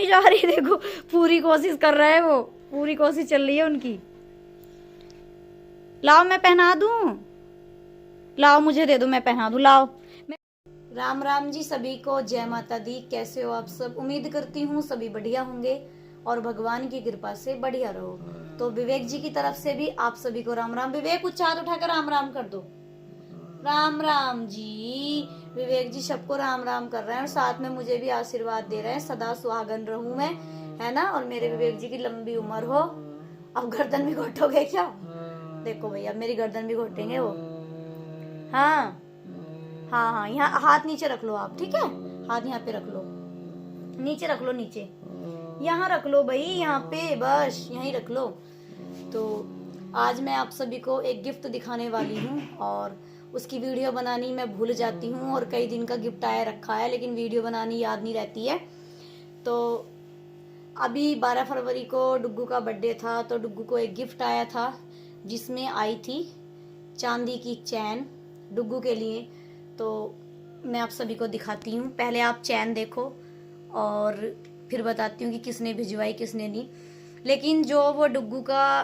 नहीं जा रही। देखो पूरी कोशिश कर रहा है वो, पूरी कोशिश चल रही है उनकी। लाओ मैं पहना दूं, लाओ मुझे दे दो, मैं पहना दूं, लाओ। राम राम जी सभी को, जय माता दी। कैसे हो आप सब? उम्मीद करती हूँ सभी बढ़िया होंगे और भगवान की कृपा से बढ़िया रहो। तो विवेक जी की तरफ से भी आप सभी को राम राम। विवेक कुछ हाथ उठाकर राम राम कर दो। राम राम जी। विवेक जी सबको राम राम कर रहे हैं और साथ में मुझे भी आशीर्वाद दे रहे हैं, सदा सुहागन रहूं मैं, है ना। और मेरे विवेक जी की लंबी उम्र हो। अब गर्दन भी घोटोगे क्या? देखो भैया अब मेरी गर्दन भी घोटेंगे वो। हाँ हाँ हाँ, यहाँ हाथ नीचे रख लो आप, ठीक है। हाथ यहाँ पे रख लो, नीचे रख लो, नीचे यहाँ रख लो भाई, यहाँ पे बस यहीं रख लो। तो आज मैं आप सभी को एक गिफ्ट दिखाने वाली हूँ और उसकी वीडियो बनानी मैं भूल जाती हूँ और कई दिन का गिफ्ट आया रखा है लेकिन वीडियो बनानी याद नहीं रहती है। तो अभी 12 फरवरी को डुग्गू का बर्थडे था, तो डुग्गू को एक गिफ्ट आया था जिसमें आई थी चांदी की चैन डुग्गू के लिए। तो मैं आप सभी को दिखाती हूँ, पहले आप चैन देखो और फिर बताती हूँ कि किसने भिजवाई किसने नहीं। लेकिन जो वो डुग्गू का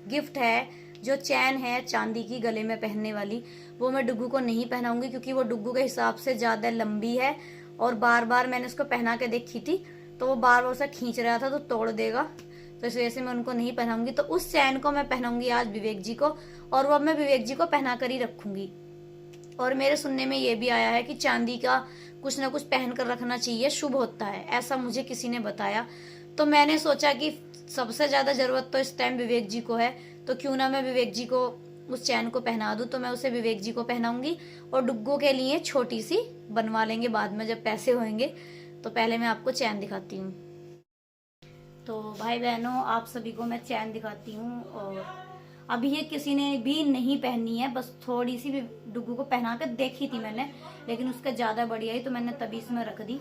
गिफ्ट है, जो चैन है चांदी की गले में पहनने वाली, वो मैं डुग्गू को नहीं पहनाऊंगी क्योंकि वो डुग्गू के हिसाब से ज्यादा लंबी है और बार बार मैंने उसको पहना के देखी थी तो वो बार बार उसे खींच रहा था तो तोड़ देगा, तो इस वजह से मैं उनको नहीं पहनाऊंगी। तो उस चैन को मैं पहनाऊंगी आज विवेक जी को और वो मैं विवेक जी को पहना कर ही रखूंगी। और मेरे सुनने में ये भी आया है कि चांदी का कुछ ना कुछ पहन कर रखना चाहिए, शुभ होता है, ऐसा मुझे किसी ने बताया। तो मैंने सोचा कि सबसे ज्यादा जरूरत तो इस टाइम विवेक जी को है, तो क्यों ना मैं विवेक जी को उस चैन को पहना दूं। तो मैं उसे विवेक जी को पहनाऊंगी और डुग्गू के लिए छोटी सी बनवा लेंगे बाद में जब पैसे होंगे। तो पहले मैं आपको चैन दिखाती हूँ। तो भाई बहनों आप सभी को मैं चैन दिखाती हूँ और अभी ये किसी ने भी नहीं पहनी है, बस थोड़ी सी भी डुग्गू को पहना कर देखी थी मैंने, लेकिन उसका ज्यादा बढ़िया ही तो मैंने तभी इसमें रख दी।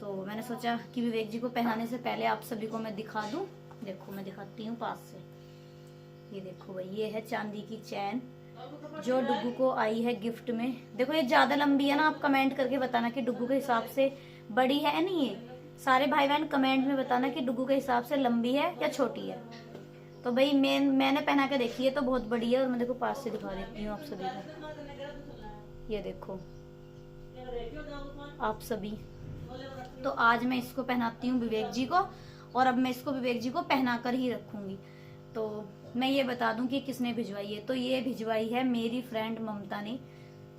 तो मैंने सोचा कि विवेक जी को पहनाने से पहले आप सभी को मैं दिखा दूं। देखो मैं दिखाती हूँ पास से, ये देखो भाई, ये है चांदी की चैन जो डुग्गू को आई है गिफ्ट में। देखो ये ज्यादा लंबी है ना, आप कमेंट करके बताना कि डुग्गू के हिसाब से बड़ी है नहीं। ये सारे भाई बहन कमेंट में बताना कि डुग्गू के हिसाब से लंबी है या छोटी है। तो भाई मैंने पहना के देखी है तो बहुत बड़ी है और मैं देखो पास से दिखा देती हूँ आप सभी को। ये देखो आप सभी, तो आज मैं इसको पहनाती हूँ विवेक जी को और अब मैं इसको विवेक जी को पहना कर ही रखूंगी। तो मैं ये बता दूं कि किसने भिजवाई है। तो ये भिजवाई है मेरी फ्रेंड ममता ने,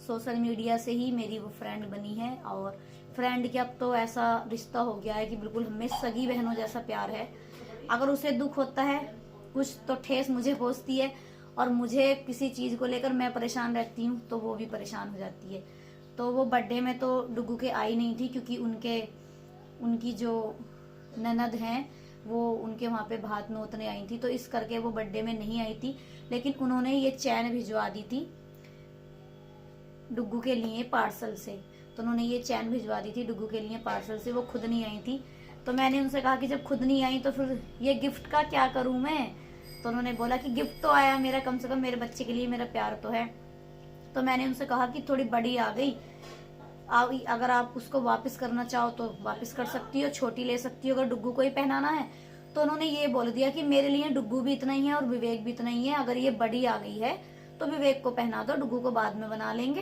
सोशल मीडिया से ही मेरी वो फ्रेंड बनी है और फ्रेंड की अब तो ऐसा रिश्ता हो गया है कि बिल्कुल हमें सगी बहनों जैसा प्यार है। अगर उसे दुख होता है कुछ तो ठेस मुझे पहुंचती है और मुझे किसी चीज को लेकर मैं परेशान रहती हूँ तो वो भी परेशान हो जाती है। तो वो बर्थडे में तो डुग्गू के आई नहीं थी क्योंकि उनकी जो ननद हैं वो उनके वहां पे भात नोतने आई थी, तो इस करके वो बर्थडे में नहीं आई थी। लेकिन उन्होंने ये चैन भिजवा दी थी डुग्गू के लिए पार्सल से। तो उन्होंने ये चैन भिजवा दी थी डुग्गू के लिए पार्सल से, वो खुद नहीं आई थी। तो मैंने उनसे कहा कि जब खुद नहीं आई तो फिर ये गिफ्ट का क्या करूं मैं। तो उन्होंने बोला कि गिफ्ट तो आया मेरा, कम से कम मेरे बच्चे के लिए मेरा प्यार तो है। तो मैंने उनसे कहा कि थोड़ी बड़ी आ गई, अगर आप उसको वापस करना चाहो तो वापस कर सकती हो, छोटी ले सकती हो अगर डुग्गू को ही पहनाना है। तो उन्होंने ये बोल दिया कि मेरे लिए डुग्गू भी इतना ही है और विवेक भी इतना ही है, अगर ये बड़ी आ गई है तो विवेक को पहना दो, डुग्गू को बाद में बना लेंगे।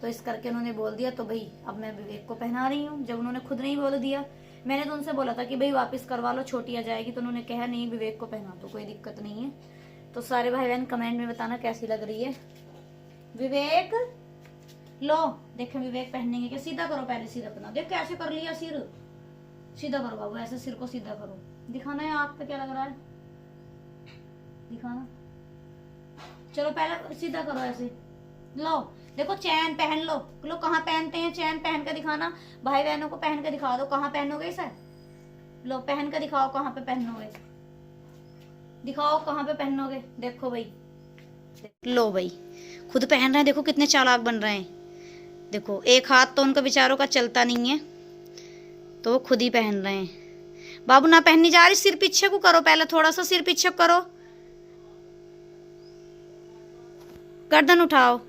तो इस करके उन्होंने बोल दिया। तो भाई अब मैं विवेक को पहना रही हूँ, जब उन्होंने खुद नहीं बोल दिया। मैंने तो उनसे बोला था कि भाई वापस करवा लो, छोटी आ जाएगी, तो उन्होंने कहा नहीं विवेक को पहना दो, कोई दिक्कत नहीं है। तो सारे भाई बहन कमेंट में बताना कैसी लग रही है। विवेक लो, देखे विवेक पहनेंगे क्या? सीधा करो, पहले सिर अपना, देख कैसे कर लिया सिर, सीधा करो बाबू, ऐसे सिर को सीधा करो। दिखाना है आप पे क्या लग रहा है, दिखाना। चलो पहले सीधा करो ऐसे। लो देखो चैन पहन लो, लो कहाँ पहनते हैं चैन, पहन कर दिखाना, भाई बहनों को पहन कर दिखा दो। कहाँ पहनोगे इसे? लो पहन कर दिखाओ, कहाँ पे पहनोगे, दिखाओ कहाँ पे पहनोगे। देखो भाई, लो भाई खुद पहन रहे हैं, देखो कितने चालाक बन रहे हैं। देखो एक हाथ तो उनका बेचारों का चलता नहीं है तो वो खुद ही पहन रहे हैं। बाबू ना पहननी जा रही, सिर पीछे को करो, पहले थोड़ा सा सिर पीछे करो, गर्दन उठाओ।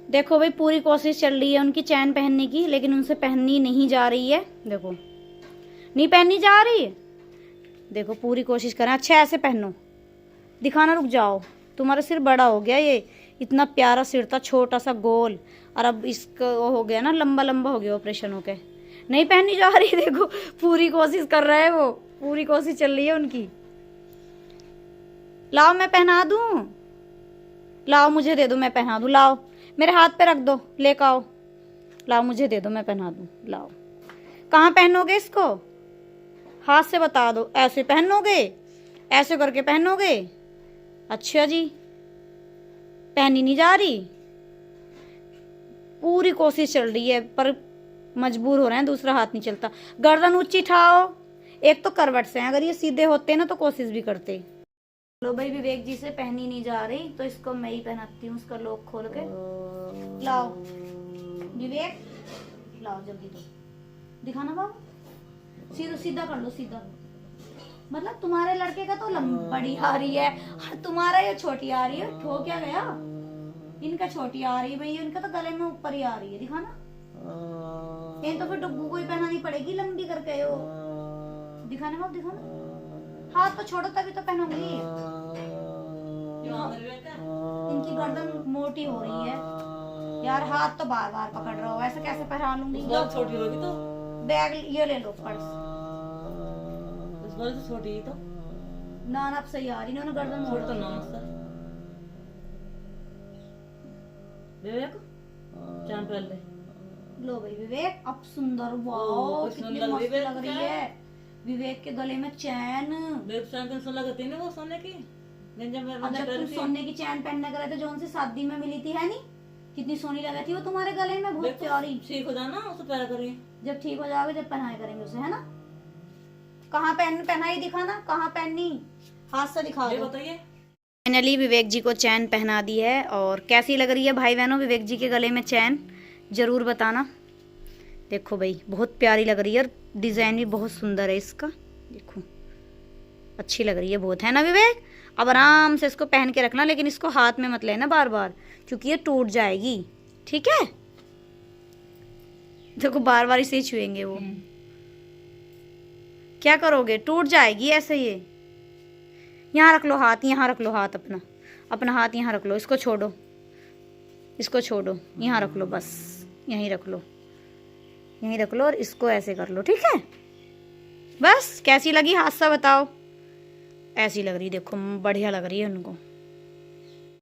देखो भाई पूरी कोशिश चल रही है उनकी चैन पहनने की, लेकिन उनसे पहननी नहीं जा रही है। देखो नहीं पहननी जा रही है। देखो पूरी कोशिश करें। अच्छा ऐसे पहनो, दिखाना, रुक जाओ। तुम्हारा सिर बड़ा हो गया, ये इतना प्यारा सिर था, छोटा सा गोल, और अब इसका हो गया ना, लंबा लंबा हो गया ऑपरेशन होके। नहीं पहननी जा रही। देखो पूरी कोशिश कर रहा है वो, पूरी कोशिश चल रही है उनकी। लाओ मैं पहना दूं, लाओ मुझे दे दो, मैं पहना दूं। लाओ मेरे हाथ पे रख दो, लेकर आओ। लाओ मुझे दे दो, मैं पहना दूं। लाओ। कहाँ पहनोगे इसको? हाथ से बता दो। ऐसे पहनोगे? ऐसे करके पहनोगे? अच्छा जी, पहनी नहीं जा रही। पूरी कोशिश चल रही है पर मजबूर हो रहे हैं, दूसरा हाथ नहीं चलता। गर्दन ऊंची ठाओ। एक तो करवट से हैं, अगर ये सीधे होते ना तो कोशिश भी करते। लो भाई, विवेक जी से पहनी नहीं जा रही तो इसको मैं ही पहनाती हूँ, उसका लॉक खोल के। लाओ विवेक, लाओ जल्दी दो, दिखाना बाबू। सीधा सीधा कर लो, सीधा। मतलब तुम्हारे लड़के का तो बड़ी आ रही है और तुम्हारा ये छोटी आ रही है। ठो क्या गया? इनका छोटी आ रही है भैया, इनका तो गले में ऊपर ही आ रही है। दिखाना। ये तो फिर डुब्बू को ही पहनानी पड़ेगी लंबी करके। वो दिखाने बाबू, दिखाना। हाथ तो छोड़ो तभी तो पहनूंगी। इनकी गर्दन मोटी हो रही है यार, हाथ तो बार बार पकड़ रहा हो, ऐसे कैसे पहना लूंगी? छोटी होगी तो बैग ये ले लो, पर्स। तो छोटी ही तो ना अब सही आ रही, इन्होंने गर्दन मोड़ तो ना सर विवेक चांद पहन ले। लो भाई विवेक, अब सुंदर। वाओ कितनी मस्त लग रही है। विवेक के गले में चैन। लगती है ना वो सोने की। अब जब तुम सोने की चैन पहनने गए थे, जो उनसे शादी में मिली थी, है नहीं? कितनी सोनी लगी थी वो तुम्हारे गले में, बहुत प्यारी। ठीक हो जाना उसे प्यार करिए। जब ठीक हो जाओगे जब पहनाए करेंगे उसे, है ना? कहाँ पहनाई, दिखाना कहाँ पहननी, हाथ से दिखा दो। बताइए। फाइनली विवेक जी को चैन पहना दी है। और कैसी लग रही है भाई बहनों विवेक जी के गले में चैन? जरूर बताना। देखो भाई बहुत प्यारी लग रही है और डिजाइन भी बहुत सुंदर है इसका। देखो अच्छी लग रही है बहुत, है ना विवेक? अब आराम से इसको पहन के रखना, लेकिन इसको हाथ में मत लेना बार बार, क्योंकि ये टूट जाएगी। ठीक है? देखो बार बार इसे छुएंगे वो। क्या करोगे? टूट जाएगी ऐसे। ये यहाँ रख लो हाथ, यहाँ रख लो हाथ अपना, अपना हाथ यहाँ रख लो। इसको छोड़ो, इसको छोड़ो, यहाँ रख लो, बस यहीं रख लो, यहीं रख लो और इसको ऐसे कर लो। ठीक है? बस कैसी लगी हाथ से बताओ? ऐसी लग रही, देखो बढ़िया लग रही है उनको।